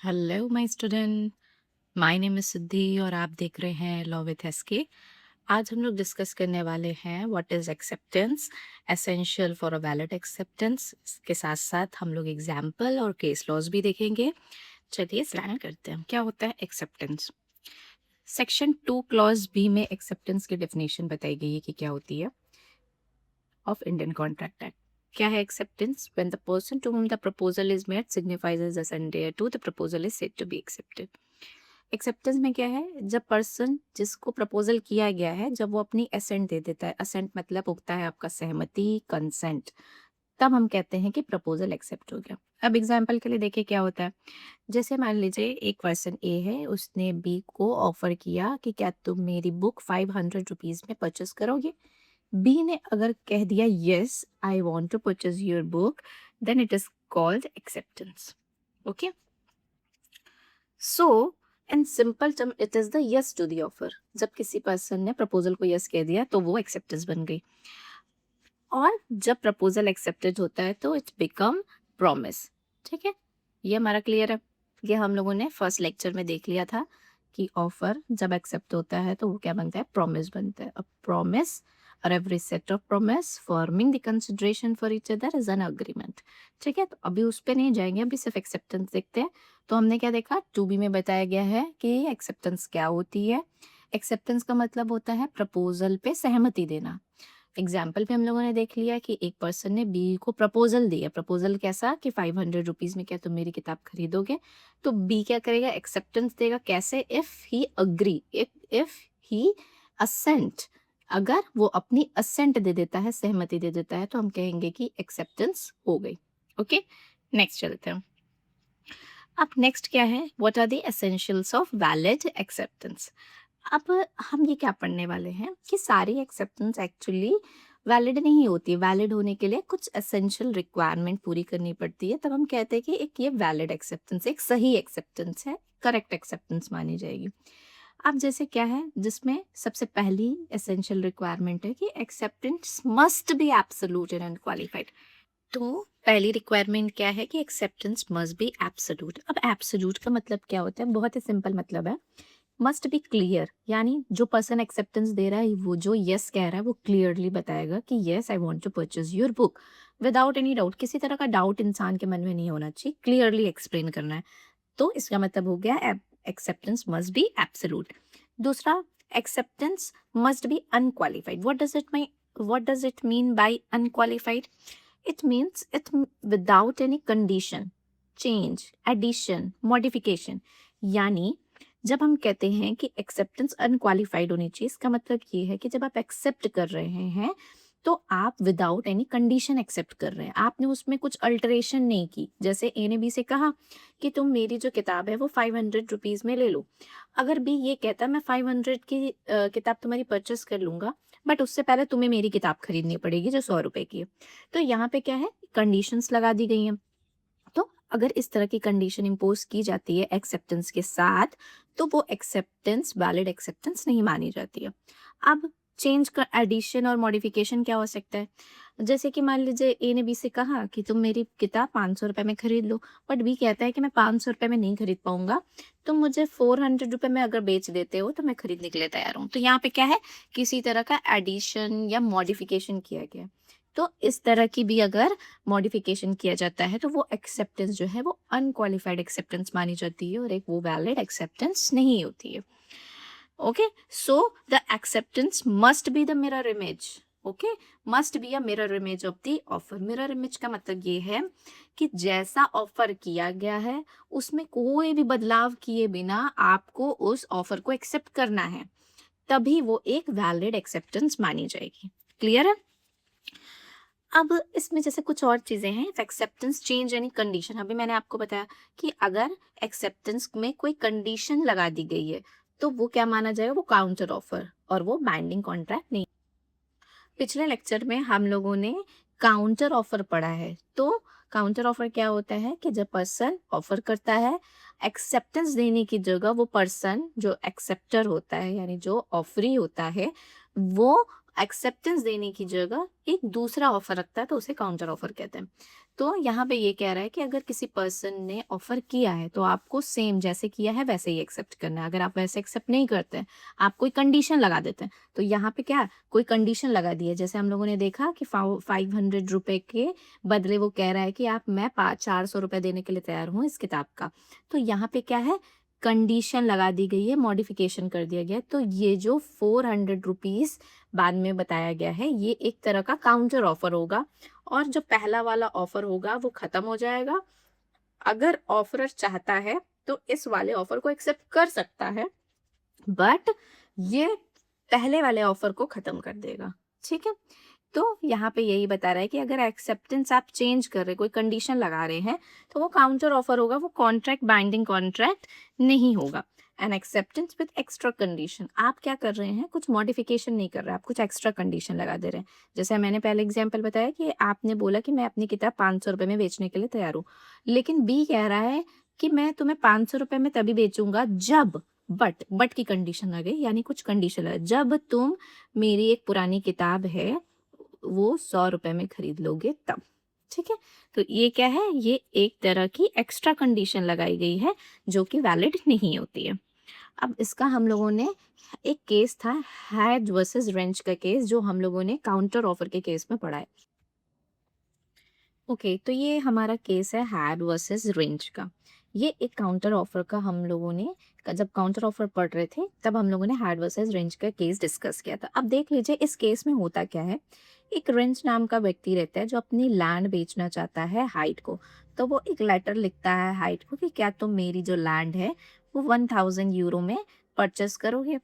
Hello my student. My name is Siddhi और आप देख रहे हैं लॉ विथ एसके। आज हम लोग डिस्कस करने वाले हैं what is acceptance, essential for a valid acceptance. इसके साथ साथ हम लोग एग्जाम्पल और केस लॉज भी देखेंगे। चलिए स्टार्ट करते हैं। क्या होता है एक्सेप्टेंस? सेक्शन 2 क्लॉज बी में एक्सेप्टेंस की डेफिनेशन बताई गई है कि क्या होती है ऑफ इंडियन कॉन्ट्रैक्ट एक्ट। क्या है acceptance? When the person to whom the proposal is made signifies as assent to the proposal is said to be accepted। Acceptance में क्या है? जब पर्सन जिसको प्रपोजल किया गया है जब वो अपनी असेंट दे देता है। असेंट मतलब होता है आपका सहमति, कंसेंट, तब हम कहते हैं कि प्रपोजल एक्सेप्ट हो गया। अब एग्जाम्पल के लिए देखिए क्या होता है। जैसे मान लीजिए एक पर्सन ए है, उसने बी को ऑफर किया कि क्या तुम मेरी बुक 500 रुपीज में परचेस करोगे। बी ने अगर कह दिया yes I want to purchase your book, then it is called acceptance. Okay, so in simple term it is the yes to the offer. जब किसी पर्सन ने प्रपोजल को यस कह दिया तो वो एक्सेप्टेंस बन गई। और जब प्रपोजल एक्सेप्टेड होता है तो इट्स बिकम प्रॉमिस। ठीक है, ये हमारा क्लियर है। ये हम लोगों ने फर्स्ट लेक्चर में देख लिया था कि ऑफर जब एक्सेप्ट होता है तो वो क्या बनता है? प्रॉमिस बनता है। अ प्रॉमिस और every set of promise forming the consideration for each other is an agreement. ठीक है, तो अभी उस पे नहीं जाएंगे, अभी सिर्फ एक्सेप्टेंस देखते हैं। तो हमने क्या देखा? 2B में बताया गया है कि एक्सेप्टेंस क्या होती है। एक्सेप्टेंस का मतलब होता है प्रपोजल पे सहमति देना। एग्जाम्पल पे हम लोगों ने देख लिया कि एक पर्सन ने बी को प्रपोजल दिया। प्रपोजल कैसा कि 500 रुपीज में क्या तुम मेरी किताब खरीदोगे। तो बी क्या करेगा? एक्सेप्टेंस देगा। कैसे? If he agree, if he assent. अगर वो अपनी असेंट दे देता है, सहमति दे देता है, तो हम कहेंगे कि एक्सेप्टेंस हो गई। ओके, नेक्स्ट चलते हैं। अब नेक्स्ट क्या है? What are the essentials of valid acceptance. अब हम ये क्या पढ़ने वाले हैं कि सारी एक्सेप्टेंस एक्चुअली वैलिड नहीं होती। वैलिड होने के लिए कुछ एसेंशियल रिक्वायरमेंट पूरी करनी पड़ती है, तब हम कहते हैं कि एक ये वैलिड एक्सेप्टेंस, एक सही एक्सेप्टेंस है, करेक्ट एक्सेप्टेंस मानी जाएगी। अब जैसे क्या है जिसमें सबसे पहली एसेंशियल रिक्वायरमेंट है कि acceptance must B absolute and unqualified. तो पहली रिक्वायरमेंट क्या है कि एक्सेप्टेंस मस्ट बी एब्सोल्यूट। अब एब्सोल्यूट का मतलब क्या होता है? बहुत ही सिंपल मतलब है, मस्ट बी क्लियर। यानी जो पर्सन एक्सेप्टेंस दे रहा है, वो जो यस कह रहा है, वो क्लियरली बताएगा कि yes I want to purchase your book without any doubt. किसी तरह का डाउट इंसान के मन में नहीं होना चाहिए, क्लियरली एक्सप्लेन करना है। तो इसका मतलब हो गया एक्सेप्टेंस मस्ट बी एब्सोल्यूट। दूसरा, acceptance must B unqualified. What does it mean by unqualified? It means without any condition, change, addition, modification। यानी जब हम कहते हैं कि एक्सेप्टेंस अनक्वालिफाइड होनी चाहिए, इसका मतलब ये है कि जब आप एक्सेप्ट कर रहे हैं तो आप विदाउट एनी कंडीशन एक्सेप्ट कर रहे हैं। आपने उसमें कुछ अल्टरेशन नहीं की। जैसे ए ने बी से कहा कि तुम मेरी जो किताब है वो 500 रुपीज में ले लो। अगर बी ये कहता मैं 500 की किताब तुम्हारी परचेस कर लूंगा, बट उससे पहले तुम्हें मेरी किताब खरीदनी पड़ेगी जो 100 रुपए की है। तो यहाँ पे क्या है? कंडीशंस लगा दी गई हैं। तो अगर इस तरह की कंडीशन इम्पोज की जाती है एक्सेप्टेंस के साथ, तो वो एक्सेप्टेंस वैलिड एक्सेप्टेंस नहीं मानी जाती है। अब चेंज का एडिशन और मॉडिफिकेशन क्या हो सकता है? जैसे कि मान लीजिए ए ने बी से कहा कि तुम मेरी किताब 500 रुपए में खरीद लो, बट बी कहता है कि मैं 500 रुपए में नहीं खरीद पाऊंगा, तुम मुझे 400 रुपए में अगर बेच देते हो तो मैं खरीदने के लिए तैयार हूँ। तो यहाँ पे क्या है? किसी तरह का एडिशन या मॉडिफिकेशन किया गया। तो इस तरह की भी अगर मॉडिफिकेशन किया जाता है तो वो एक्सेप्टेंस जो है वो अनक्वालिफाइड एक्सेप्टेंस मानी जाती है और एक वो वैलिड एक्सेप्टेंस नहीं होती है। Okay, so the acceptance must be the mirror image. Okay, must be a mirror image of the offer. Mirror image का मतलब ये है कि जैसा ऑफर किया गया है उसमें कोई भी बदलाव किए बिना आपको उस ऑफर को एक्सेप्ट करना है, तभी वो एक वैलिड एक्सेप्टेंस मानी जाएगी। क्लियर है? अब इसमें जैसे कुछ और चीजें हैं। Acceptance change any condition. अभी मैंने आपको बताया कि अगर एक्सेप्टेंस में कोई कंडीशन लगा दी गई है तो वो क्या माना जाएगा? वो काउंटर ऑफर और वो बाइंडिंग कॉन्ट्रैक्ट नहीं। पिछले लेक्चर में हम लोगों ने काउंटर ऑफर पढ़ा है। तो काउंटर ऑफर क्या होता है कि जब पर्सन ऑफर करता है, एक्सेप्टेंस देने की जगह वो पर्सन जो एक्सेप्टर होता है यानी जो ऑफरी होता है, वो एक्सेप्टेंस देने की जगह एक दूसरा ऑफर रखता है तो उसे काउंटर ऑफर कहते हैं। तो यहाँ पे ये कह रहा है कि अगर किसी पर्सन ने ऑफर किया है तो आपको सेम जैसे किया है वैसे ही एक्सेप्ट करना है। अगर आप वैसे एक्सेप्ट नहीं करते हैं, आप कोई कंडीशन लगा देते हैं, तो यहाँ पे क्या कोई कंडीशन लगा दी है। जैसे हम लोगों ने देखा कि 500 रुपए के बदले वो कह रहा है कि आप मैं 400 रुपए देने के लिए तैयार हूँ इस किताब का। तो यहाँ पे क्या है, कंडीशन लगा दी गई है, मॉडिफिकेशन कर दिया गया है। तो ये जो 400 रुपीज बाद में बताया गया है, ये एक तरह का काउंटर ऑफर होगा और जो पहला वाला ऑफर होगा वो खत्म हो जाएगा। अगर ऑफरर चाहता है तो इस वाले ऑफर को एक्सेप्ट कर सकता है, बट ये पहले वाले ऑफर को खत्म कर देगा। ठीक है, तो यहाँ पे यही बता रहा है कि अगर एक्सेप्टेंस आप चेंज कर रहे, कोई कंडीशन लगा रहे हैं, तो वो काउंटर ऑफर होगा, वो कॉन्ट्रैक्ट बाइंडिंग कॉन्ट्रैक्ट नहीं होगा। N acceptance with extra condition, आप क्या कर रहे हैं, कुछ मॉडिफिकेशन नहीं कर रहे, आप कुछ एक्स्ट्रा कंडीशन लगा दे रहे हैं। जैसे मैंने पहले एग्जाम्पल बताया कि आपने बोला कि मैं अपनी किताब 500 रुपये में बेचने के लिए तैयार हूँ, लेकिन बी कह रहा है कि मैं तुम्हें 500 रुपये में तभी बेचूंगा जब, बट की कंडीशन आ गई, यानी कुछ कंडीशन है, जब तुम मेरी एक पुरानी किताब है वो 100 रुपए में खरीद लोगे तब। ठीक है, तो ये क्या है, ये एक तरह की एक्स्ट्रा कंडीशन लगाई गई है जो कि वैलिड नहीं होती है। अब इसका हम लोगों ने एक केस था हैड वर्सेस रेंच का केस, जो हम लोगों ने काउंटर ऑफर के केस में पढ़ा है। ओके, तो ये हमारा केस है हैड वर्सेस रेंज का। ये एक काउंटर ऑफर का हम लोगों ने, जब काउंटर ऑफर पढ़ रहे थे तब हम लोगों ने हैड वर्सेस रेंज का केस डिस्कस किया था। अब देख लीजिए इस केस में होता क्या है, एक रेंज नाम का व्यक्ति रहता है जो अपनी लैंड बेचना चाहता है हाइट को। तो वो एक लेटर लिखता है हाइट को कि क्या तुम मेरी जो लैंड है वो 1000 यूरो में परचेस करोगे।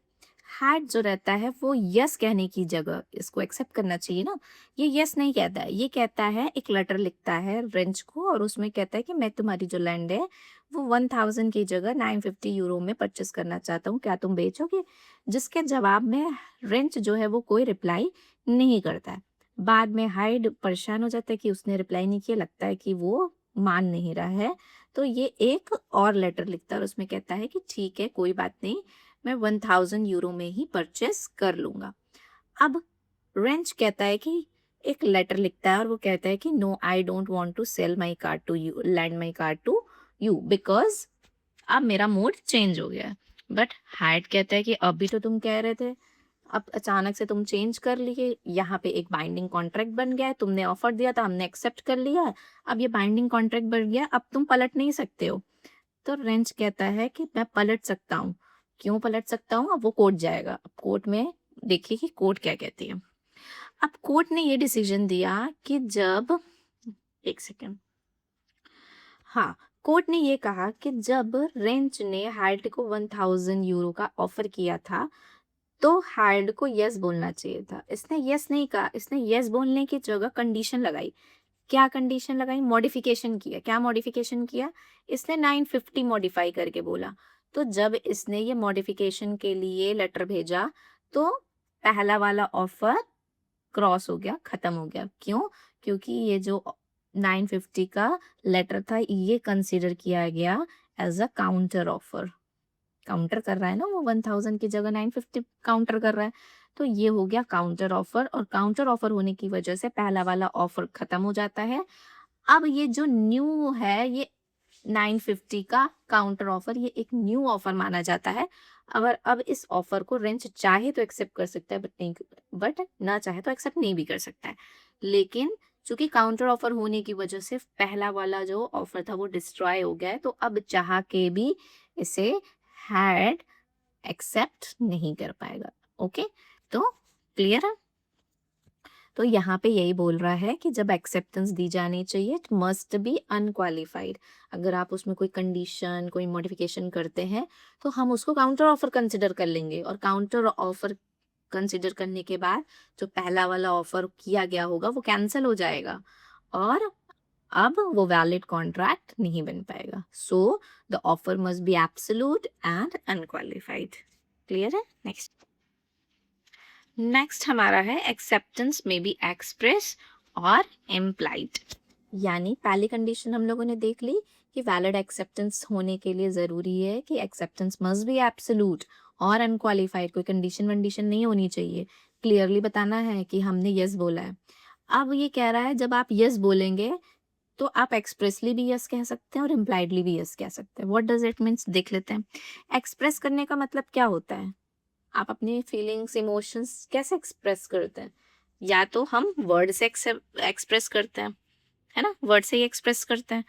हैड जो रहता है वो यस कहने की जगह इसको एक्सेप्ट करना चाहिए ना, ये यस नहीं कहता है, ये कहता है एक लेटर लिखता है रेंज को और उसमें कहता है कि मैं तुम्हारी जो लैंड है वो 1000 की जगह 950 यूरो में परचेस करना चाहता हूँ, क्या तुम बेचोगे। जिसके जवाब में रेंज जो है वो कोई रिप्लाई नहीं करता है। बाद में हाइड परेशान हो जाता है कि उसने रिप्लाई नहीं किया, लगता है कि वो मान नहीं रहा है, तो ये एक और लेटर लिखता है और उसमें कहता है कि ठीक है कोई बात नहीं, मैं 1000 यूरो में ही परचेस कर लूंगा। अब रेंच कहता है कि एक लेटर लिखता है और वो कहता है कि no I don't want to sell my car to you, lend my car to you, because अब मेरा मूड चेंज हो गया है। बट हाइड कहता है कि अभी तो तुम कह रहे थे, अब अचानक से तुम चेंज कर लिए, यहाँ पे एक बाइंडिंग कॉन्ट्रैक्ट बन गया है, तुमने ऑफर दिया था हमने एक्सेप्ट कर लिया है, अब ये बाइंडिंग कॉन्ट्रैक्ट बन गया, अब तुम पलट नहीं सकते हो। तो रेंच कहता है कि मैं पलट सकता हूँ। क्यों पलट सकता हूँ, अब वो कोर्ट जाएगा। अब कोर्ट में देखिए कि कोर्ट क्या कहती है। अब कोर्ट ने ये डिसीजन दिया कि जब, एक सेकेंड, हाँ, कोर्ट ने ये कहा कि जब रेंच ने हार्ट को 1000 यूरो का ऑफर किया था तो हार्ड को यस बोलना चाहिए था। इसने यस नहीं कहा, इसने यस बोलने की जगह कंडीशन लगाई। क्या कंडीशन लगाई, मॉडिफिकेशन किया। क्या मॉडिफिकेशन किया, इसने 950 मॉडिफाई करके बोला। तो जब इसने ये मॉडिफिकेशन के लिए लेटर भेजा तो पहला वाला ऑफर क्रॉस हो गया, खत्म हो गया। क्यों, क्योंकि ये जो 950 का लेटर था ये कंसिडर किया गया as a counter offer. Counter कर रहा है ना, वो 1000 की जगह 950 काउंटर कर रहा है, तो ये हो गया काउंटर ऑफर। और काउंटर ऑफर होने की वजह से पहला वाला ऑफर खत्म हो जाता है। अब ये जो न्यू है, ये 950 का काउंटर ऑफर, ये एक न्यू ऑफर माना जाता है। अगर अब इस ऑफर को रेंच चाहे तो एक्सेप्ट कर सकता है, बट ना चाहे तो एक्सेप्ट नहीं भी कर सकता है। लेकिन चूंकि काउंटर ऑफर होने की वजह से पहला वाला जो ऑफर था वो डिस्ट्रॉय हो गया है, तो अब चाह के भी इसे हैड एक्सेप्ट नहीं कर पाएगा। ओके, तो क्लियर है। तो यहाँ पे यही बोल रहा है कि जब एक्सेप्टेंस दी जानी चाहिए इट मस्ट बी अनक्वालिफाइड। अगर आप उसमें कोई कंडीशन कोई मॉडिफिकेशन करते हैं तो हम उसको काउंटर ऑफर कंसिडर कर लेंगे, और काउंटर ऑफर कंसिडर करने के बाद जो पहला वाला ऑफर किया गया होगा वो कैंसिल हो जाएगा और अब वो वैलिड कॉन्ट्रैक्ट नहीं बन पाएगा। So the offer must be absolute and unqualified. Clear है। नेक्स्ट, हमारा है एक्सेप्टेंस में बी एक्सप्रेस और इम्प्लाइड। यानी पहली कंडीशन हम लोगों ने देख ली कि वैलिड एक्सेप्टेंस होने के लिए जरूरी है कि एक्सेप्टेंस मस्ट बी एब्सोल्यूट और अनक्वालिफाइड, कोई कंडीशन वंडीशन नहीं होनी चाहिए। क्लियरली बताना है कि हमने यस बोला है। अब ये कह रहा है जब आप यस बोलेंगे तो आप एक्सप्रेसली भी यस कह सकते हैं और इम्प्लाइडली भी यस कह सकते हैं। व्हाट डज इट मीन्स देख लेते हैं। एक्सप्रेस करने का मतलब क्या होता है? आप अपनी फीलिंग्स इमोशंस कैसे एक्सप्रेस करते हैं? या तो हम वर्ड से एक्सप्रेस करते हैं, है ना, वर्ड से ही एक्सप्रेस करते हैं।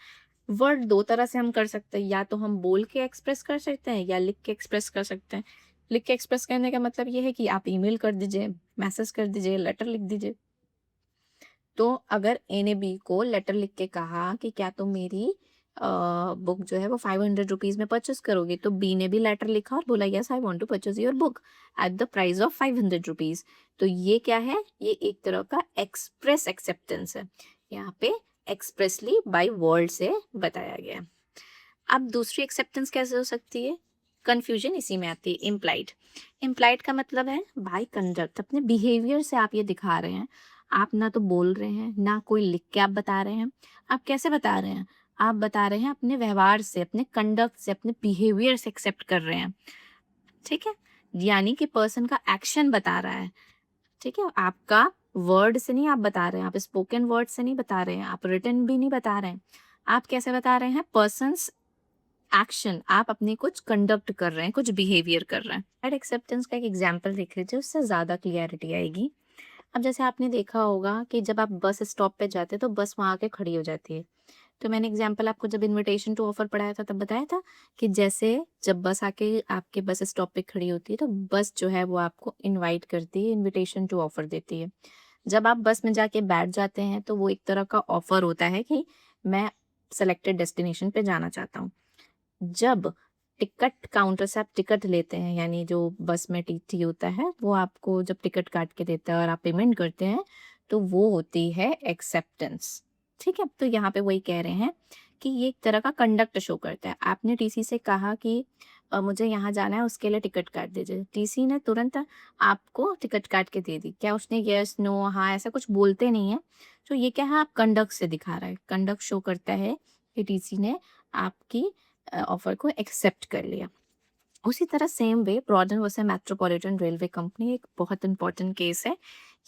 वर्ड दो तरह से हम कर सकते हैं, या तो हम बोल के एक्सप्रेस कर सकते हैं या लिख के एक्सप्रेस कर सकते हैं। लिख के एक्सप्रेस करने का मतलब ये है कि आप ईमेल कर दीजिए, मैसेज कर दीजिए, लेटर लिख दीजिए। तो अगर ए ने बी को लेटर लिख के कहा कि क्या तुम मेरी बुक जो है वो 500 रुपीज में परचेस करोगे, तो बी ने भी लेटर लिखा और बोला yes I want to purchase your book at the price of 500 rupees. तो ये क्या है? ये एक तरह का एक्सप्रेस एक्सेप्टेंस है। यहाँ पे एक्सप्रेसली बाय वर्ड से बताया गया है। अब दूसरी एक्सेप्टेंस कैसे हो सकती है? कंफ्यूजन इसी में आती है, इम्प्लाइड। इम्प्लाइड का मतलब है बाय कंडक्ट, अपने बिहेवियर से आप ये दिखा रहे हैं। आप ना तो बोल रहे हैं, ना कोई लिख के आप बता रहे हैं। आप कैसे बता रहे हैं? आप बता रहे हैं अपने व्यवहार से, अपने कंडक्ट से, अपने बिहेवियर से एक्सेप्ट कर रहे हैं। ठीक है, यानी कि पर्सन का एक्शन बता रहा है। ठीक है, आपका वर्ड से नहीं आप बता रहे हैं, आप स्पोकन वर्ड से नहीं बता रहे हैं, आप रिटन भी नहीं बता रहे हैं। आप कैसे बता रहे हैं? पर्सन्स एक्शन, आप अपने कुछ कंडक्ट कर रहे हैं, कुछ बिहेवियर कर रहे हैं। एड एक्सेप्टेंस का एक एग्जांपल देख लीजिए, उससे ज़्यादा क्लियरिटी आएगी। अब जैसे आपने देखा होगा कि जब आप बस स्टॉप पे जाते हैं तो बस वहाँ आके खड़ी हो जाती है। तो मैंने एग्जांपल आपको जब इनविटेशन टू ऑफर पढ़ाया था तब बताया था कि जैसे जब बस आके आपके बस स्टॉप पे खड़ी होती है तो बस जो है वो आपको इनवाइट करती है, इनविटेशन टू ऑफर देती है। जब आप बस में जाके बैठ जाते हैं तो वो एक तरह का ऑफर होता है कि मैं सेलेक्टेड डेस्टिनेशन पे जाना चाहता हूँ। जब टिकट काउंटर से आप टिकट लेते हैं, यानी जो बस में टीटी होता है वो आपको जब टिकट काट के देता है और आप पेमेंट करते हैं, तो वो होती है एक्सेप्टेंस। ठीक है, तो यहाँ पे वही कह रहे हैं कि ये एक तरह का कंडक्ट शो करता है। आपने टीसी से कहा कि मुझे यहाँ जाना है, उसके लिए टिकट काट दीजिए। टीसी ने तुरंत आपको टिकट काट के दे दी। क्या उसने यस नो हाँ ऐसा कुछ बोलते नहीं है। तो ये क्या है? आप कंडक्ट से दिखा रहा है, कंडक्ट शो करता है कि टीसी ने आपकी ऑफर को एक्सेप्ट कर लिया। उसी तरह same way Brogden versus Metropolitan Railway Company एक बहुत इंपॉर्टेंट केस है।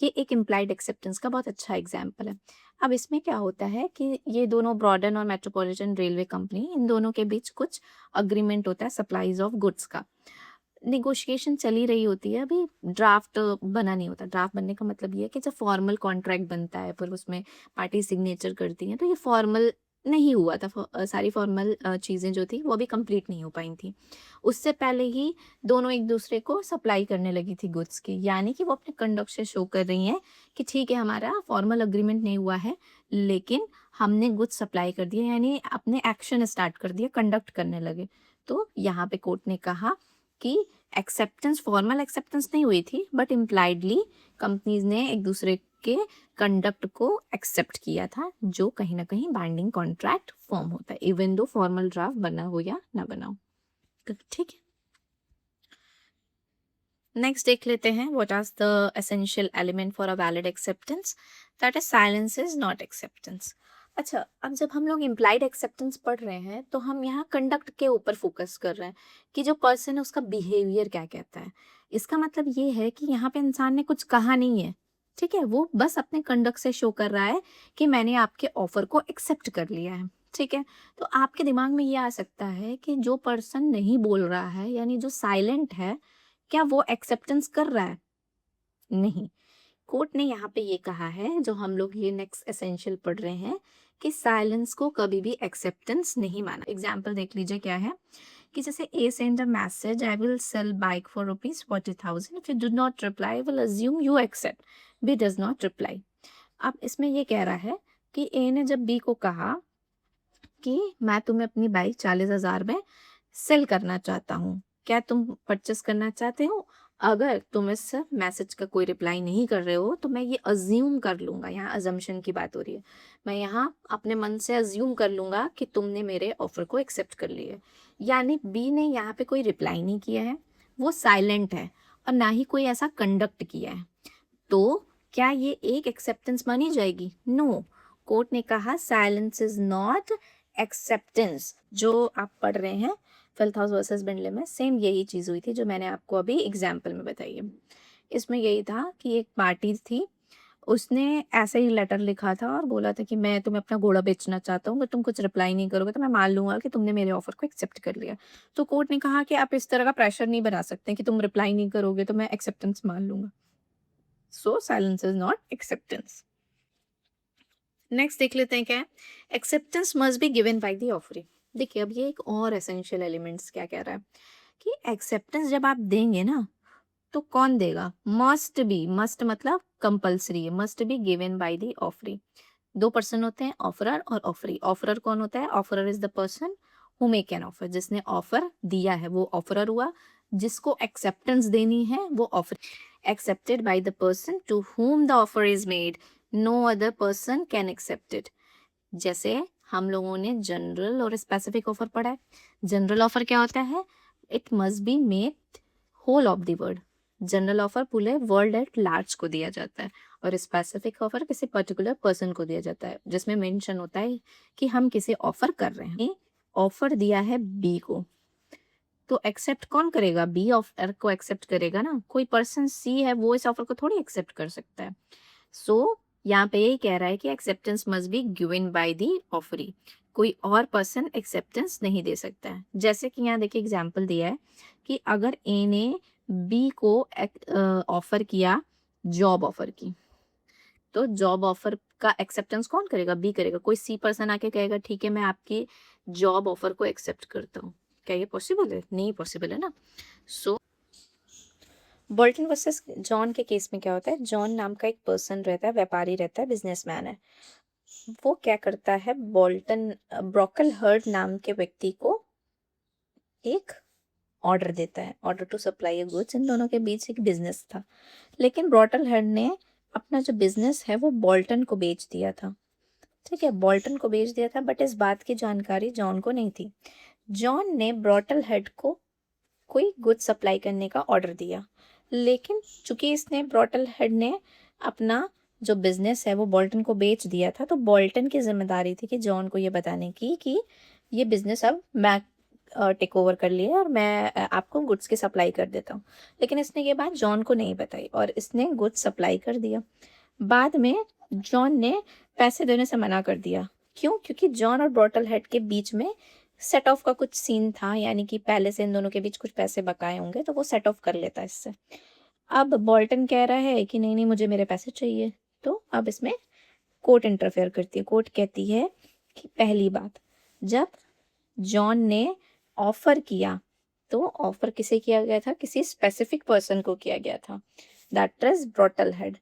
ये एक इम्प्लाइड एक्सेप्टेंस का बहुत अच्छा एग्जाम्पल है। अब इसमें क्या होता है कि ये दोनों ब्रॉडन और मेट्रोपॉलिटन रेलवे कंपनी, इन दोनों के बीच कुछ अग्रीमेंट होता है सप्लाईज ऑफ गुड्स का। निगोशिएशन चली रही होती है, अभी ड्राफ्ट बना नहीं होता। ड्राफ्ट बनने का मतलब ये है कि जब फॉर्मल कॉन्ट्रैक्ट बनता है फिर उसमें पार्टी सिग्नेचर करती हैं, तो ये फॉर्मल नहीं हुआ था। सारी फॉर्मल चीज़ें जो थी वो अभी कंप्लीट नहीं हो पाई थी। उससे पहले ही दोनों एक दूसरे को सप्लाई करने लगी थी गुड्स की, यानी कि वो अपने कंडक्ट से शो कर रही हैं कि ठीक है हमारा फॉर्मल अग्रीमेंट नहीं हुआ है, लेकिन हमने गुड्स सप्लाई कर दिए, यानी अपने एक्शन स्टार्ट कर दिया, कंडक्ट करने लगे। तो यहाँ पे कोर्ट ने कहा कि एक्सेप्टेंस, फॉर्मल एक्सेप्टेंस नहीं हुई थी, बट इम्प्लाइडली कंपनीज ने एक दूसरे के कंडक्ट को एक्सेप्ट किया था, जो कहीं ना कहीं बाइंडिंग कॉन्ट्रैक्ट फॉर्म होता है, इवन दो फॉर्मल ड्राफ्ट बना हो या ना बना हो। ठीक है, नेक्स्ट देख लेते हैं what are the essential element for a valid acceptance. That is silence is not acceptance. अच्छा, अब जब हम लोग इम्प्लाइड एक्सेप्टेंस पढ़ रहे हैं तो हम यहाँ कंडक्ट के ऊपर फोकस कर रहे हैं कि जो पर्सन है उसका बिहेवियर क्या कहता है। इसका मतलब ये है कि यहाँ पे इंसान ने कुछ कहा नहीं है। ठीक है, वो बस अपने कंडक्ट से शो कर रहा है कि मैंने आपके ऑफर को एक्सेप्ट कर लिया है। ठीक है, तो आपके दिमाग में ये आ सकता है कि जो पर्सन नहीं बोल रहा है, यानी जो साइलेंट है, क्या वो एक्सेप्टेंस कर रहा है? नहीं। कोर्ट ने यहाँ पे ये कहा है, जो हम लोग ये नेक्स्ट एसेंशियल पढ़ रहे हैं, कि साइलेंस को कभी भी एक्सेप्टेंस नहीं माना। एग्जाम्पल देख लीजिए क्या है कि जैसे A send a message I will sell bike for ₹40,000 if you do not reply I will assume you accept. B does not reply. अब इसमें ये कह रहा है कि ए ने जब बी को कहा कि मैं तुम्हें अपनी बाइक 40,000 में सेल करना चाहता हूँ, क्या तुम परचेस करना चाहते हो? अगर तुम इस मैसेज का कोई रिप्लाई नहीं कर रहे हो तो मैं ये अज्यूम कर लूंगा, यहाँ अजम्पशन की बात हो रही है, मैं यहाँ अपने मन से अज्यूम कर लूंगा कि तुमने मेरे ऑफर को एक्सेप्ट कर लिया है। यानी बी ने यहाँ पे कोई रिप्लाई नहीं किया है, वो साइलेंट है और ना ही कोई ऐसा कंडक्ट किया है। तो क्या ये एक एक्सेप्टेंस मानी जाएगी? नो। कोर्ट ने कहा साइलेंस इज नॉट एक्सेप्टेंस। जो आप पढ़ रहे हैं फिल्थ हाउस वर्सेस बिंडले में, सेम यही चीज हुई थी जो मैंने आपको अभी एग्जाम्पल में बताई है। इसमें यही था कि एक पार्टी थी, उसने ऐसे ही लेटर लिखा था और बोला था कि मैं तुम्हें अपना घोड़ा बेचना चाहता हूँ, अगर तुम कुछ रिप्लाई नहीं करोगे तो मैं मान लूँगा कि तुमने मेरे ऑफ़र को एक्सेप्ट कर लिया। तो कोर्ट ने कहा कि आप इस तरह का प्रेशर नहीं बना सकते कि तुम रिप्लाई नहीं करोगे तो मैं एक्सेप्टेंस मान लूँगा। So silence is not acceptance. Next देख लेते हैं क्या है। Acceptance must be given by the offeree. देखिए अब ये एक और एसेंशियल एलिमेंट्स क्या कह रहा है कि एक्सेप्टेंस जब आप देंगे ना तो कौन देगा? मस्ट बी, मस्ट मतलब कंपल्सरी है, must be given by the offeree. दो पर्सन होते हैं, ऑफरर और ऑफरी। ऑफरर कौन होता है? Offeror is the person who make an offer, जिसने ऑफर दिया है वो ऑफरर हुआ। जिसको एक्सेप्टेंस देनी है वो offer. Accepted by the person to whom the offer is made, no other person can accept it. जैसे हम लोगों ने जनरल और स्पेसिफिक ऑफर पढ़ा है। जनरल ऑफर क्या होता है? It must be made whole of the world. General offer पूरे वर्ल्ड एट लार्ज को दिया जाता है और स्पेसिफिक ऑफर किसी पर्टिकुलर पर्सन को दिया जाता है, जिसमें मेंशन होता है कि हम किसे ऑफर कर रहे हैं। ऑफर दिया है बी को, तो एक्सेप्ट कौन करेगा? बी ऑफर को एक्सेप्ट करेगा ना। कोई पर्सन सी है वो इस ऑफर को थोड़ी एक्सेप्ट कर सकता है। सो यहाँ पे यही कह रहा है कि acceptance must be given by the offeree. कोई और पर्सन एक्सेप्टेंस नहीं दे सकता है। जैसे कि यहाँ देखिए एग्जाम्पल दिया है कि अगर ए ने बी को ऑफर किया, जॉब ऑफर की, तो जॉब ऑफर का एक्सेप्टेंस कौन करेगा? बी करेगा। कोई सी पर्सन आके कहेगा ठीक है मैं आपकी जॉब ऑफर को एक्सेप्ट करता हूँ, क्या ये पॉसिबल है? नहीं पॉसिबल है ना। सो बोल्टन वर्सेस जॉन के केस में क्या होता है? जॉन नाम का एक पर्सन रहता है, व्यापारी रहता है, बिजनेसमैन है। वो क्या करता है? बोल्टन ब्रोकल हर्ड नाम के व्यक्ति को एक ऑर्डर देता है, order to supply a goods. इन दोनों के बीच एक बिजनेस था, लेकिन ब्रोकल हर्ड ने अपना जो बिजनेस है वो बोल्टन को बेच दिया था। ठीक है, बोल्टन को बेच दिया था, बट इस बात की जानकारी जॉन को नहीं थी। जॉन ने ब्रोटल हेड को कोई गुड्स सप्लाई करने का ऑर्डर दिया, लेकिन चूंकि इसने ब्रोटल हेड ने अपना जो बिजनेस है वो बोल्टन को बेच दिया था, तो बोल्टन की जिम्मेदारी थी कि जॉन को ये बताने की कि ये बिजनेस अब मैं टेक ओवर कर लिया और मैं आपको गुड्स की सप्लाई कर देता हूँ। लेकिन इसने ये बात जॉन को नहीं बताई और इसने गुड्स सप्लाई कर दिया। बाद में जॉन ने पैसे देने से मना कर दिया। क्यों? क्योंकि जॉन और ब्रोटल हेड के बीच में सेट ऑफ का कुछ सीन था, यानी कि पहले से इन दोनों के बीच कुछ पैसे बकाए होंगे तो वो सेट ऑफ कर लेता इससे। अब बोल्टन कह रहा है कि नहीं नहीं मुझे मेरे पैसे चाहिए, तो अब इसमें कोर्ट इंटरफेयर करती है। कोर्ट कहती है कि पहली बात, जब जॉन ने ऑफर किया तो ऑफर किसे किया गया था? किसी स्पेसिफिक पर्सन को किया गया था, दैट इज ब्रोटल हेड।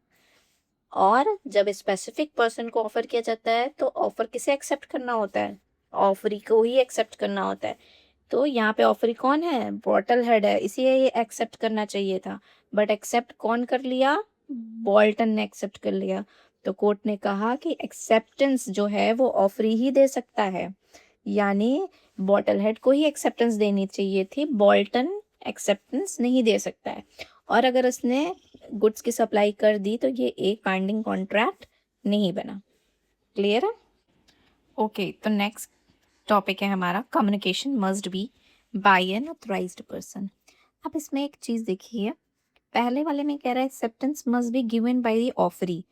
और जब स्पेसिफिक पर्सन को ऑफर किया जाता है तो ऑफर किसे एक्सेप्ट करना होता है? ऑफरी को ही एक्सेप्ट करना होता है। तो यहाँ पे ऑफरी कौन है? ब्रोटल हेड है, इसीलिए ये एक्सेप्ट करना चाहिए था, बट एक्सेप्ट कौन कर लिया? बोल्टन ने एक्सेप्ट कर लिया। तो कोर्ट ने कहा कि एक्सेप्टेंस जो है वो ऑफरी ही दे सकता है, यानी बॉटल हेड को ही एक्सेप्टेंस देनी चाहिए थी, बोल्टन एक्सेप्टेंस नहीं दे सकता है। और अगर उसने गुड्स की सप्लाई कर दी तो ये एक बाइंडिंग कॉन्ट्रैक्ट नहीं बना। क्लियर है? ओके, तो नेक्स्ट टॉपिक है हमारा communication must be by an authorised person. अब इसमें एक चीज देखिए, पहले वाले में कह रहा है acceptance must be given by the offeree.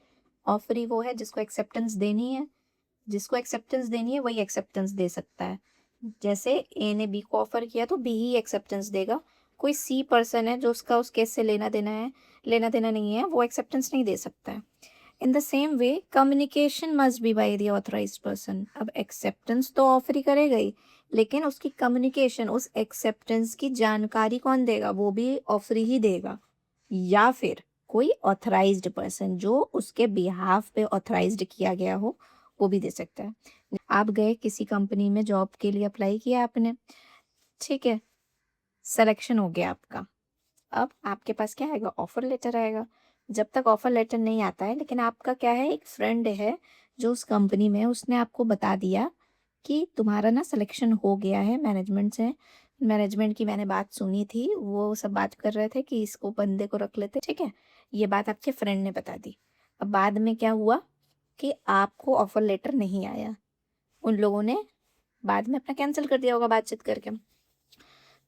Offeree वो है जिसको एक्सेप्टेंस देनी है, जिसको एक्सेप्टेंस देनी है वही एक्सेप्टेंस दे सकता है। जैसे ए ने बी को ऑफर किया तो बी ही एक्सेप्टेंस देगा। कोई सी पर्सन है जो उसका उस केस से लेना देना है, लेना देना नहीं है, वो एक्सेप्टेंस नहीं दे सकता है। In the same way communication must be by the authorised person. अब एक्सेप्टेंस तो ऑफर ही करेगा ही, लेकिन उसकी कम्युनिकेशन, उस एक्सेप्टेंस की जानकारी कौन देगा? वो भी ऑफर ही देगा, या फिर कोई ऑथराइज्ड पर्सन जो उसके बिहाफ पे ऑथराइज्ड किया गया हो वो भी दे सकता है। आप गए किसी कंपनी में जॉब के लिए, अप्लाई किया आपने, ठीक है, सिलेक्शन हो गया आपका। अब आपके पास क्या आएगा? ऑफर लेटर आएगा। जब तक ऑफर लेटर नहीं आता है, लेकिन आपका क्या है, एक फ्रेंड है जो उस कंपनी में है, उसने आपको बता दिया कि तुम्हारा ना सिलेक्शन हो गया है मैनेजमेंट से। मैनेजमेंट की मैंने बात सुनी थी, वो सब बात कर रहे थे कि इसको बंदे को रख लेते, ठीक है। ये बात आपके फ्रेंड ने बता दी। अब बाद में क्या हुआ कि आपको ऑफर लेटर नहीं आया, उन लोगों ने बाद में अपना कैंसिल कर दिया होगा बातचीत करके।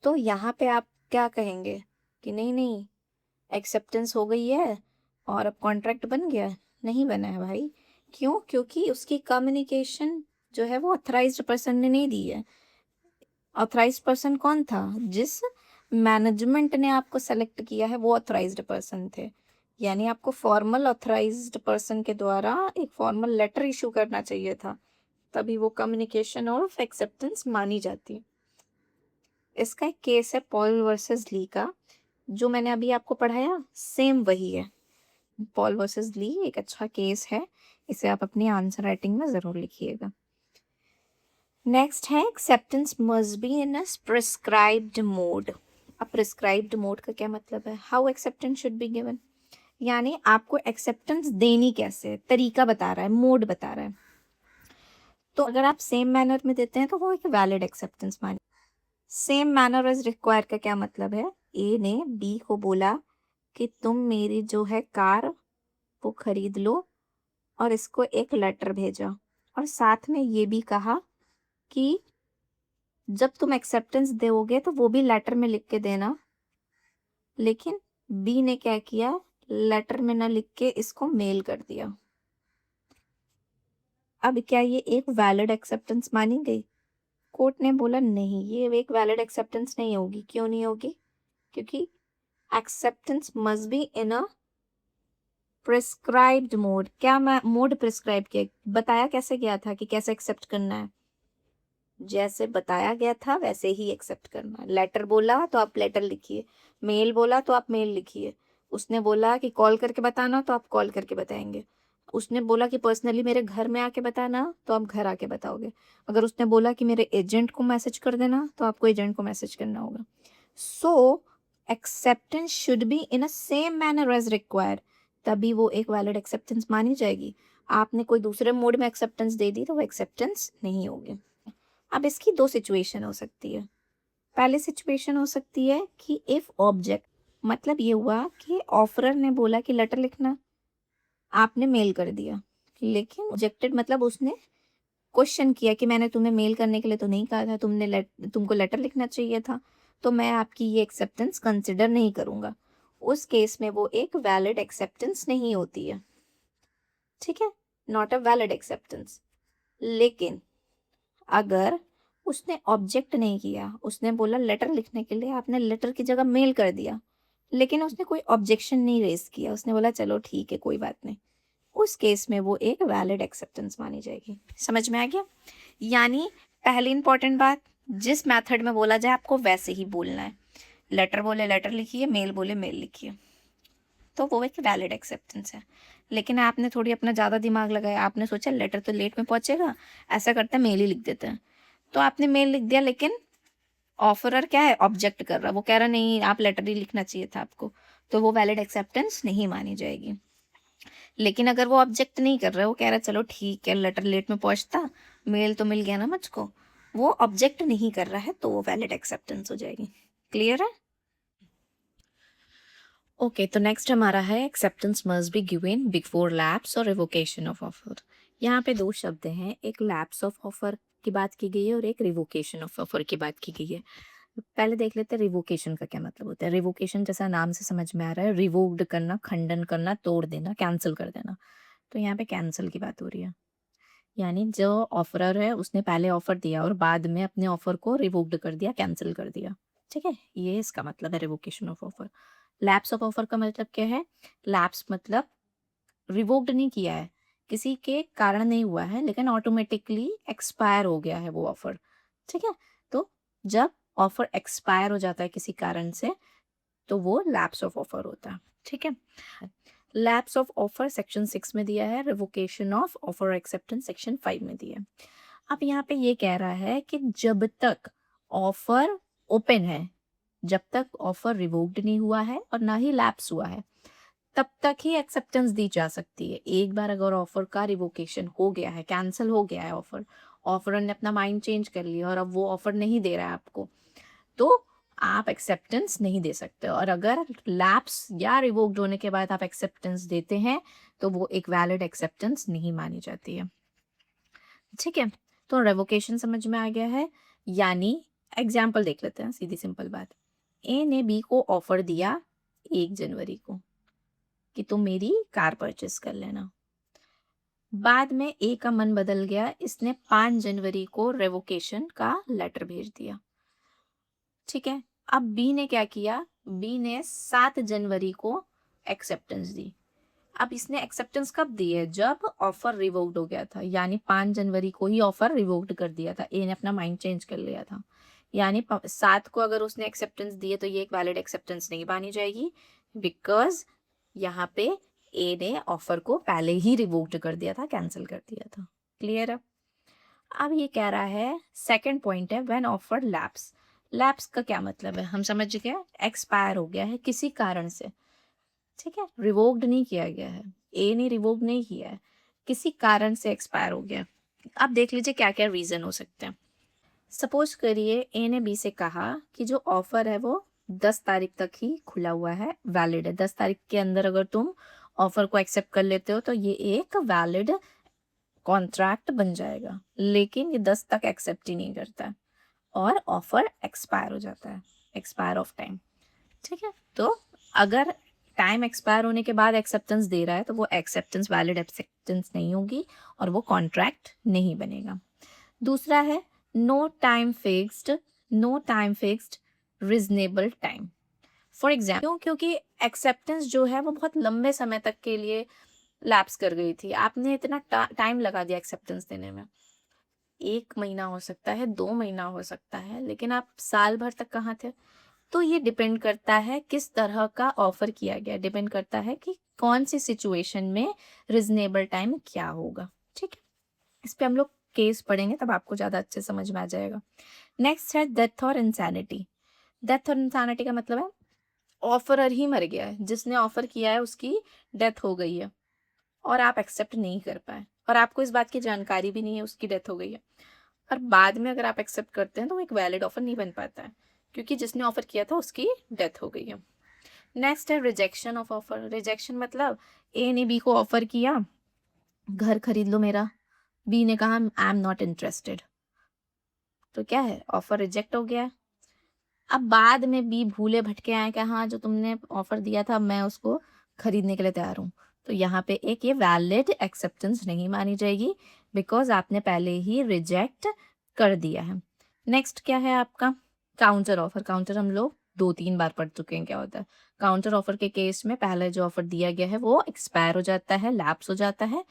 तो यहाँ पे आप क्या कहेंगे कि नहीं नहीं, एक्सेप्टेंस हो गई है और अब कॉन्ट्रैक्ट बन गया? नहीं बना है भाई। क्यों? क्योंकि उसकी कम्युनिकेशन जो है वो ऑथराइज्ड पर्सन ने नहीं दी है। ऑथराइज्ड पर्सन कौन था? जिस मैनेजमेंट ने आपको सेलेक्ट किया है वो ऑथराइज्ड पर्सन थे। यानी आपको फॉर्मल ऑथराइज्ड पर्सन के द्वारा एक फॉर्मल लेटर इशू करना चाहिए था, तभी वो कम्युनिकेशन ऑफ एक्सेप्टेंस मानी जाती है। इसका एक केस है पॉल वर्सेस ली का, जो मैंने अभी आपको पढ़ाया सेम वही है। पॉल वर्सेस ली एक अच्छा केस है, इसे आप अपनी आंसर राइटिंग में ज़रूर लिखिएगा। नेक्स्ट है acceptance must B in a prescribed mode. अब प्रिस्क्राइब्ड मोड का क्या मतलब है? How acceptance should be given, यानी आपको एक्सेप्टेंस देनी कैसे है, तरीका बता रहा है, मोड बता रहा है। तो अगर आप सेम मैनर में देते हैं तो वो एक वैलिड एक्सेप्टेंस माने। सेम मैनर एज रिक्वायर का क्या मतलब है? ए ने बी को बोला कि तुम मेरी जो है कार वो खरीद लो, और इसको एक लेटर भेजा, और साथ में ये भी कहा कि जब तुम एक्सेप्टेंस दोगे तो वो भी लेटर में लिख के देना। लेकिन बी ने क्या किया? लेटर में ना लिख के इसको मेल कर दिया। अब क्या ये एक वैलिड एक्सेप्टेंस मानी गई? कोर्ट ने बोला नहीं, ये एक वैलिड एक्सेप्टेंस नहीं होगी। क्यों नहीं होगी? क्योंकि acceptance must B in a prescribed mode. क्या मोड प्रिस्क्राइब किया, बताया कैसे गया था कि कैसे एक्सेप्ट करना है? जैसे बताया गया था वैसे ही एक्सेप्ट करना है। लेटर बोला तो आप लेटर लिखिए, मेल बोला तो आप मेल लिखिए, उसने बोला कि कॉल करके बताना तो आप कॉल करके बताएंगे, उसने बोला कि पर्सनली मेरे घर में आके बताना तो आप घर आके बताओगे, अगर उसने बोला कि मेरे एजेंट को मैसेज कर देना तो आपको एजेंट को मैसेज करना होगा। So acceptance should be in a same manner as required, तभी वो एक वैलिड एक्सेप्टेंस मानी जाएगी। आपने कोई दूसरे मोड में एक्सेप्टेंस दे दी तो वो एक्सेप्टेंस नहीं होगी। अब इसकी दो सिचुएशन हो सकती है। पहली सिचुएशन हो सकती है कि इफ ऑब्जेक्ट, मतलब ये हुआ कि ऑफरर ने बोला कि लेटर लिखना, आपने मेल कर दिया, लेकिन ऑब्जेक्टेड मतलब उसने क्वेश्चन किया कि मैंने तुम्हें मेल करने के लिए तो नहीं कहा था, तुमको लेटर लिखना चाहिए था, तो मैं आपकी ये एक्सेप्टेंस कंसिडर नहीं करूंगा। उस केस में वो एक वैलिड एक्सेप्टेंस नहीं होती है, ठीक है, नॉट अ वैलिड एक्सेप्टेंस। लेकिन अगर उसने ऑब्जेक्ट नहीं किया, उसने बोला लेटर लिखने के लिए, आपने लेटर की जगह मेल कर दिया, लेकिन उसने कोई ऑब्जेक्शन नहीं रेज किया, उसने बोला चलो ठीक है कोई बात नहीं, उस केस में वो एक वैलिड एक्सेप्टेंस मानी जाएगी। समझ में आ गया? यानी पहली इंपॉर्टेंट बात, जिस मेथड में बोला जाए आपको वैसे ही बोलना है। लेटर बोले लेटर लिखिए, मेल बोले मेल लिखिए, तो वो एक वैलिड एक्सेप्टेंस है। लेकिन आपने थोड़ी अपना ज़्यादा दिमाग लगाया, आपने सोचा लेटर तो लेट में पहुंचेगा, ऐसा करते हैं मेल ही लिख देते हैं, तो आपने मेल लिख दिया, लेकिन ऑफरर क्या है? ऑब्जेक्ट कर रहा, वो कह रहा नहीं आप लेटर ही लिखना चाहिए था आपको, तो वो वैलिड एक्सेप्टेंस नहीं मानी जाएगी। लेकिन अगर वो ऑब्जेक्ट नहीं कर रहा है, वो कह रहा है चलो ठीक है लेटर लेट में पहुंचता, मेल तो मिल गया ना मुझको, वो ऑब्जेक्ट नहीं कर रहा है, तो वो वैलिड एक्सेप्टेंस हो जाएगी। क्लियर है? ओके, तो नेक्स्ट हमारा है acceptance must be given before lapse और रिवोकेशन ऑफ ऑफर। यहाँ पे दो शब्द हैं, एक लैप्स ऑफ ऑफर की बात की गई है और एक रिवोकेशन ऑफ ऑफर की बात की गई है। पहले देख लेते हैं रिवोकेशन का क्या मतलब होता है। रिवोकेशन जैसा नाम से समझ में आ रहा है, रिवोक्ड करना, खंडन करना, तोड़ देना, कैंसिल कर देना। तो यहाँ पे कैंसिल की बात हो रही है, यानी जो ऑफरर है उसने पहले ऑफर दिया और बाद में अपने ऑफर को रिवोक्ड कर दिया, कैंसिल कर दिया, ठीक है, ये इसका मतलब है revocation of offer. Lapse of offer का मतलब क्या है? लैप्स मतलब रिवोक्ड नहीं किया है, किसी के कारण नहीं हुआ है, लेकिन ऑटोमेटिकली एक्सपायर हो गया है वो ऑफर, ठीक है। तो जब ऑफर एक्सपायर हो जाता है किसी कारण से, तो वो लैप्स ऑफ ऑफर होता है, ठीक है। लैप्स ऑफ ऑफर सेक्शन 6 में दिया है, revocation of offer acceptance section 5 में दिया है। अब यहाँ पे ये कह रहा है कि जब तक ऑफर ओपन है, जब तक ऑफर रिवोक्ड नहीं हुआ है और ना ही लैप्स हुआ है, तब तक ही एक्सेप्टेंस दी जा सकती है। एक बार अगर ऑफर का रिवोकेशन हो गया है, कैंसिल हो गया है ऑफर, ऑफर ने अपना माइंड चेंज कर लिया और अब वो ऑफर नहीं दे रहा है आपको, तो आप एक्सेप्टेंस नहीं दे सकते। और अगर लैप्स या रिवोक्ड होने के बाद आप एक्सेप्टेंस देते हैं, तो वो एक वैलिड एक्सेप्टेंस नहीं मानी जाती है, ठीक है। तो रेवोकेशन समझ में आ गया है। यानी एग्जाम्पल देख लेते हैं, सीधी सिंपल बात। ए ने बी को ऑफर दिया 1 जनवरी को कि तुम मेरी कार परचेस कर लेना। बाद में ए का मन बदल गया, इसने 5 जनवरी को रेवोकेशन का लेटर भेज दिया। ठीक है, अब बी ने क्या किया, बी ने 7 जनवरी को एक्सेप्टेंस दी। अब इसने एक्सेप्टेंस कब दी है, जब ऑफर रिवोक्ड हो गया था, यानी 5 जनवरी को ही ऑफर रिवोक्ड कर दिया था, ए ने अपना माइंड चेंज कर लिया था। यानी 7 को अगर उसने एक्सेप्टेंस दी है तो ये एक वैलिड एक्सेप्टेंस नहीं मानी जाएगी, बिकॉज यहाँ पे ए ने ऑफर को पहले ही रिवोक्ड कर दिया था, कैंसिल कर दिया था। क्लियर है। अब ये कह रहा है, सेकंड पॉइंट है, व्हेन ऑफर लैप्स। लैप्स का क्या मतलब है, हम समझ गए, एक्सपायर हो गया है किसी कारण से। ठीक है, रिवोक्ड नहीं किया गया है, ए ने रिवोक नहीं किया है, किसी कारण से एक्सपायर हो गया। अब देख लीजिए क्या क्या रीजन हो सकते हैं। सपोज करिए ए ने बी से कहा कि जो ऑफर है वो 10 तारीख तक ही खुला हुआ है, वैलिड है, 10 तारीख के अंदर अगर तुम ऑफर को एक्सेप्ट कर लेते हो तो ये एक वैलिड कॉन्ट्रैक्ट बन जाएगा। लेकिन ये 10 तक एक्सेप्ट ही नहीं करता है और ऑफर एक्सपायर हो जाता है, एक्सपायर ऑफ टाइम। ठीक है, तो अगर टाइम एक्सपायर होने के बाद एक्सेप्टेंस दे रहा है तो वो एक्सेप्टेंस वैलिड एक्सेप्टेंस नहीं होगी और वो कॉन्ट्रैक्ट नहीं बनेगा। दूसरा है no time fixed, no time fixed reasonable time. For example क्योंकि एक्सेप्टेंस जो है वो बहुत लंबे समय तक के लिए लैप्स कर गई थी, आपने इतना टाइम लगा दिया एक्सेप्टेंस देने में, 1 महीना हो सकता है, 2 महीना हो सकता है, लेकिन आप साल भर तक कहाँ थे। तो ये डिपेंड करता है किस तरह का ऑफर किया गया, डिपेंड करता है कि कौन सी सिचुएशन में रिजनेबल टाइम क्या होगा। ठीक है, इस पे हम लोग केस पढ़ेंगे तब आपको ज़्यादा अच्छे समझ में आ जाएगा। नेक्स्ट है डेथ और इंसैनिटी। डेथ और इंसैनिटी का मतलब है ऑफरर ही मर गया है, जिसने ऑफर किया है उसकी डेथ हो गई है और आप एक्सेप्ट नहीं कर पाए और आपको इस बात की जानकारी भी नहीं है उसकी डेथ हो गई है, और बाद में अगर आप एक्सेप्ट करते हैं तो वो एक वैलिड ऑफर नहीं बन पाता है क्योंकि जिसने ऑफर किया था उसकी डेथ हो गई है। नेक्स्ट है रिजेक्शन ऑफ ऑफर। रिजेक्शन मतलब ए ने बी को ऑफर किया, घर खरीद लो मेरा, बी ने कहा आई एम नॉट इंटरेस्टेड, तो क्या है, ऑफर रिजेक्ट हो गया। अब बाद में बी भूले भटके आए कि हाँ जो तुमने ऑफर दिया था मैं उसको खरीदने के लिए तैयार हूँ, तो यहाँ पे एक ये वैलिड एक्सेप्टेंस नहीं मानी जाएगी बिकॉज आपने पहले ही रिजेक्ट कर दिया है। नेक्स्ट क्या है आपका, काउंटर ऑफर। काउंटर हम लोग 2-3 बार पढ़ चुके हैं क्या होता है। काउंटर ऑफर के केस में पहले जो ऑफर दिया गया है वो एक्सपायर हो जाता है, लैप्स हो जाता है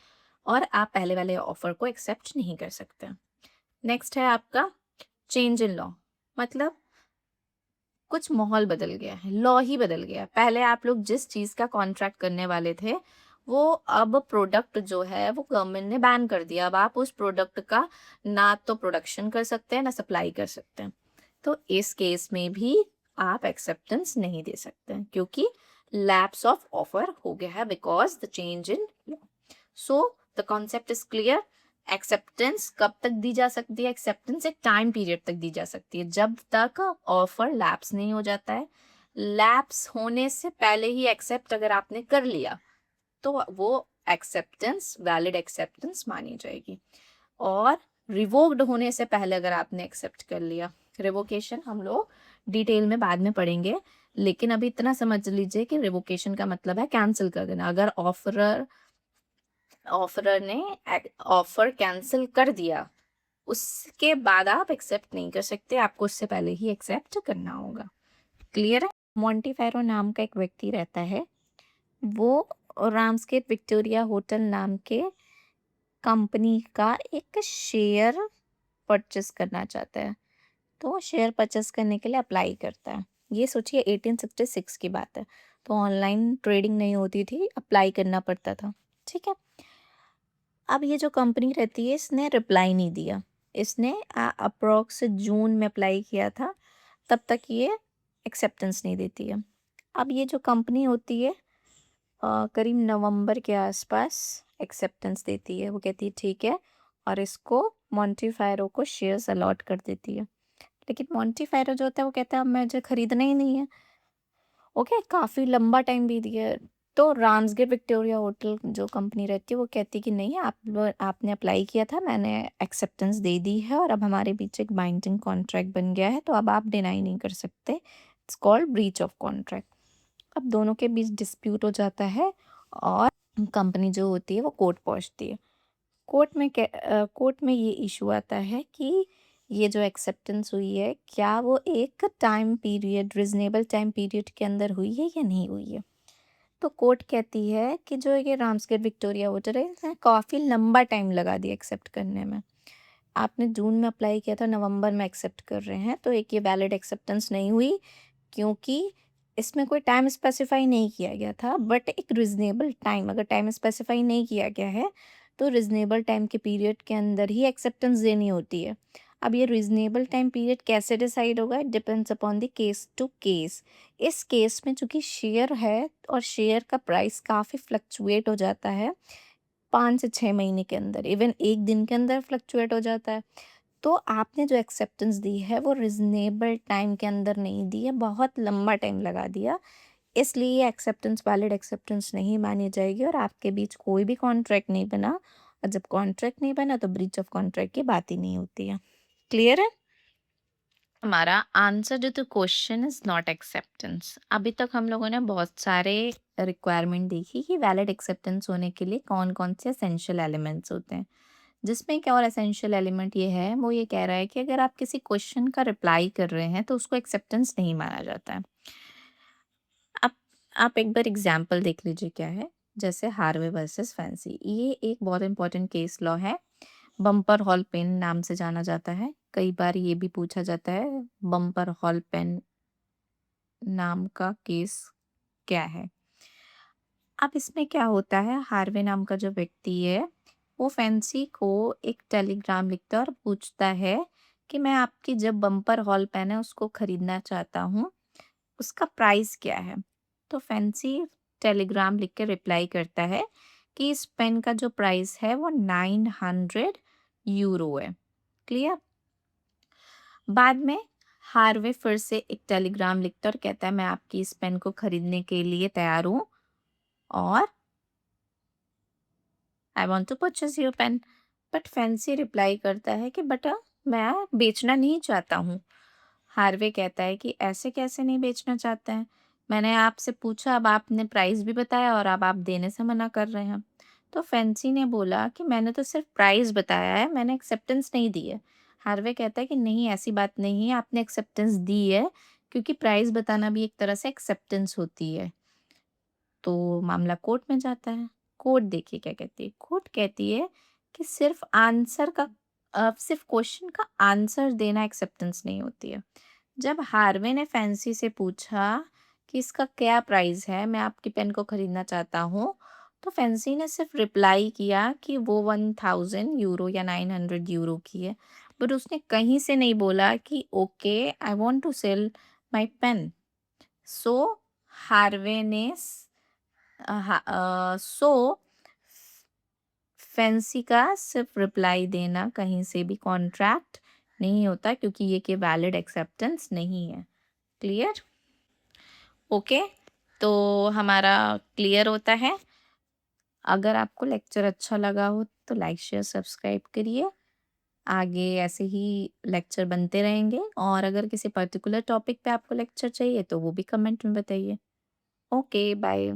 और आप पहले वाले ऑफर को एक्सेप्ट नहीं कर सकते। नेक्स्ट है आपका चेंज इन लॉ। मतलब कुछ माहौल बदल गया है, लॉ ही बदल गया है। पहले आप लोग जिस चीज़ का कॉन्ट्रैक्ट करने वाले थे वो अब प्रोडक्ट जो है वो गवर्नमेंट ने बैन कर दिया। अब आप उस प्रोडक्ट का ना तो प्रोडक्शन कर सकते हैं ना सप्लाई कर सकते हैं, तो इस केस में भी आप एक्सेप्टेंस नहीं दे सकते हैं क्योंकि लैप्स ऑफ ऑफर हो गया है because the change in law. So the concept is clear. Acceptance कब तक दी जा सकती है, एक्सेप्टेंस एक टाइम पीरियड तक दी जा सकती है जब तक ऑफर लैप्स नहीं हो जाता है। लैप्स होने से पहले ही एक्सेप्ट अगर आपने कर लिया तो वो एक्सेप्टेंस वैलिड एक्सेप्टेंस मानी जाएगी, और रिवोक्ड होने से पहले अगर आपने एक्सेप्ट कर लिया, रिवोकेशन हम लोग डिटेल में बाद में पढ़ेंगे, लेकिन अभी इतना समझ लीजिए कि रिवोकेशन का मतलब है कैंसिल कर देना। अगर ऑफरर ने ऑफर कैंसिल कर दिया उसके बाद आप एक्सेप्ट नहीं कर सकते, आपको उससे पहले ही एक्सेप्ट करना होगा। क्लियर है। मॉन्टी फैरो नाम का एक व्यक्ति रहता है, वो रामस्केप विक्टोरिया होटल नाम के कंपनी का एक शेयर परचेस करना चाहता है, तो शेयर परचेस करने के लिए अप्लाई करता है। ये सोचिए 1866 की बात है, तो ऑनलाइन ट्रेडिंग नहीं होती थी, अप्लाई करना पड़ता था। ठीक है, अब ये जो कंपनी रहती है इसने रिप्लाई नहीं दिया, इसने अप्रोक्स जून में अप्लाई किया था, तब तक ये एक्सेप्टेंस नहीं देती है। अब ये जो कंपनी होती है करीब नवंबर के आसपास एक्सेप्टेंस देती है, वो कहती है ठीक है, और इसको मॉन्टीफायरो को शेयर्स अलॉट कर देती है। लेकिन मॉन्टीफायरो जो होता है वो कहता है अब मुझे खरीदना ही नहीं है। ओके, काफ़ी लंबा टाइम बीत गया, तो राम्सगेट विक्टोरिया होटल जो कंपनी रहती है वो कहती है कि नहीं, आपने अप्लाई किया था, मैंने एक्सेप्टेंस दे दी है और अब हमारे बीच एक बाइंडिंग कॉन्ट्रैक्ट बन गया है, तो अब आप डिनाई नहीं कर सकते। It's called breach of contract. अब दोनों के बीच डिस्प्यूट हो जाता है और कंपनी जो होती है वो कोर्ट पहुंचती है। कोर्ट में ये इशू आता है कि ये जो एक्सेप्टेंस हुई है, क्या वो एक time period, reasonable time period के अंदर हुई है या नहीं हुई है। तो कोर्ट कहती है कि जो ये रामसगढ़ विक्टोरिया होटल है, इसने काफ़ी लंबा टाइम लगा दिया एक्सेप्ट करने में। आपने जून में अप्लाई किया था, नवंबर में एक्सेप्ट कर रहे हैं, तो एक ये वैलिड एक्सेप्टेंस नहीं हुई, क्योंकि इसमें कोई टाइम स्पेसिफाई नहीं किया गया था। बट एक रिजनेबल टाइम, अगर टाइम स्पेसिफाई नहीं किया गया है तो रिजनेबल टाइम के पीरियड के अंदर ही एक्सेप्टेंस देनी होती है। अब ये रिजनेबल टाइम पीरियड कैसे डिसाइड होगा, it depends upon the case to case. इस केस में चूंकि शेयर है और शेयर का प्राइस काफ़ी फ्लक्चुएट हो जाता है 5 से 6 महीने के अंदर, इवन एक दिन के अंदर फ्लक्चुएट हो जाता है। तो आपने जो एक्सेप्टेंस दी है वो रिजनेबल टाइम के अंदर नहीं दी है, बहुत लंबा टाइम लगा दिया। इसलिए ये एक्सेप्टेंस वैलिड एक्सेप्टेंस नहीं मानी जाएगी और आपके बीच कोई भी कॉन्ट्रैक्ट नहीं बना। और जब कॉन्ट्रैक्ट नहीं बना तो ब्रीच ऑफ कॉन्ट्रैक्ट की बात ही नहीं होती है। क्लियर है? हमारा आंसर जो तो क्वेश्चन इज नॉट एक्सेप्टेंस। अभी तक हम लोगों ने बहुत सारे रिक्वायरमेंट देखी कि वैलिड एक्सेप्टेंस होने के लिए कौन कौन से एसेंशियल एलिमेंट्स होते हैं। जिसमें क्या और एसेंशियल एलिमेंट ये है, वो ये कह रहा है कि अगर आप किसी क्वेश्चन का रिप्लाई कर रहे हैं तो उसको एक्सेप्टेंस नहीं माना जाता है। अब आप एक बार एग्जाम्पल देख लीजिए क्या है। जैसे हार्वे वर्सेस फैंसी, ये एक बहुत इंपॉर्टेंट केस लॉ है। बम्पर हॉल पेन नाम से जाना जाता है। कई बार ये भी पूछा जाता है बम्पर हॉल पेन नाम का केस क्या है। अब इसमें क्या होता है, हार्वे नाम का जो व्यक्ति है वो फैंसी को एक टेलीग्राम लिखता है और पूछता है कि मैं आपकी जब बम्पर हॉल पेन है उसको खरीदना चाहता हूँ, उसका प्राइस क्या है। तो फैंसी टेलीग्राम लिख के रिप्लाई करता है कि इस पेन का जो प्राइस है वो 900 यूरो है। क्लियर? बाद में हार्वे फिर से एक टेलीग्राम लिखता है और कहता है मैं आपकी इस पेन को खरीदने के लिए तैयार हूँ और I want to purchase your pen. But Fancy reply करता है कि बेटा मैं बेचना नहीं चाहता हूँ। हार्वे कहता है कि ऐसे कैसे नहीं बेचना चाहते हैं, मैंने आपसे पूछा, अब आपने प्राइस भी बताया और अब आप देने से मना कर रहे हैं। तो फैंसी ने बोला कि मैंने तो सिर्फ प्राइस बताया है, मैंने एक्सेप्टेंस नहीं दी है। हार्वे कहता है कि नहीं, ऐसी बात नहीं है, आपने एक्सेप्टेंस दी है, क्योंकि प्राइस बताना भी एक तरह से एक्सेप्टेंस होती है। तो मामला कोर्ट में जाता है। कोर्ट देखिए क्या कहती है। कोर्ट कहती है कि सिर्फ क्वेश्चन का आंसर देना एक्सेप्टेंस नहीं होती है। जब हार्वे ने फैंसी से पूछा कि इसका क्या प्राइस है, मैं आपकी पेन को खरीदना चाहता हूँ, तो फैंसी ने सिर्फ रिप्लाई किया कि वो 1000 यूरो या 900 यूरो की है। बट उसने कहीं से नहीं बोला कि okay I want to sell my pen. So Harvey ने सो फैंसी का सिर्फ रिप्लाई देना कहीं से भी कॉन्ट्रैक्ट नहीं होता, क्योंकि ये कि वैलिड एक्सेप्टेंस नहीं है। क्लियर? ओके, तो हमारा क्लियर होता है। अगर आपको लेक्चर अच्छा लगा हो तो लाइक शेयर सब्सक्राइब करिए। आगे ऐसे ही लेक्चर बनते रहेंगे और अगर किसी पर्टिकुलर टॉपिक पे आपको लेक्चर चाहिए तो वो भी कमेंट में बताइए। Okay, bye.